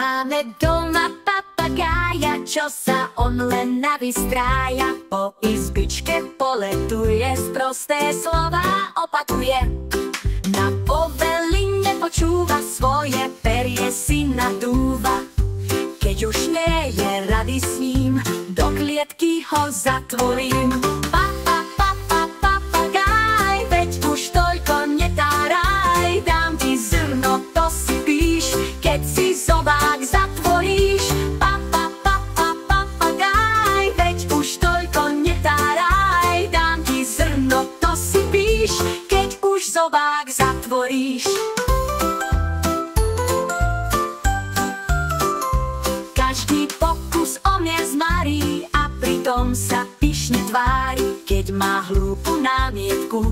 Máme doma papagája, čo sa on len navystrája. Po izbičke poletuje, sprosté slová opakuje. Na poveline počúva, svoje perie si nadúva. Keď už nie je rady s ním, do klietky ho zatvorím. Papagáj, veď už toľko netáraj, dám ti zrno, to si píš, keď si zobák zatvoríš. Papagáj, veď už toľko netáraj, dám ti zrno, to si píš, keď už zobák zatvoríš. Každý pokus o mne zmarí a pritom sa pyšne tvári. Keď má hlúpu námietku,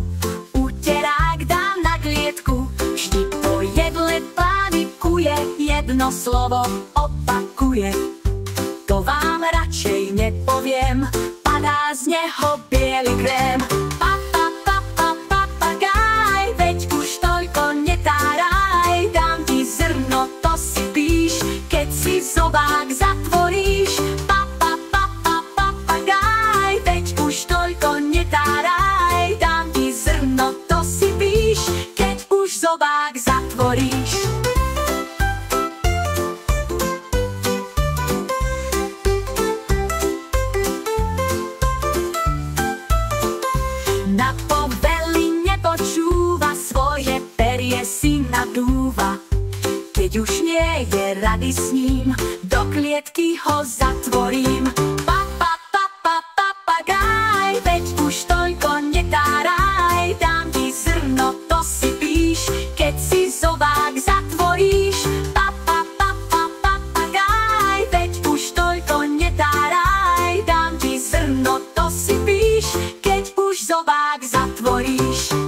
uterák dá na klietku. Vždy po jedle pánikuje, jedno slovo opakuje. To vám radšej nepoviem, padá z neho biely krém. Papagáj, veď už toľko netáraj, dám ti zrno, to si píš, keď si zobák zatvoríš. Papagáj, veď už toľko netáraj, dám ti zrno, to si píš, keď už zobák zatvoríš. Na povely nepočúva, svoje perie si nadúva. Keď už nie je rady s ním, do klietky ho zatvorím. Papagáj, veď už toľko netáraj, dám ti zrno, to si píš, keď si zobák zatvoríš. Papagáj, veď už toľko netáraj, dám ti zrno, to si píš, keď už zobák zatvoríš.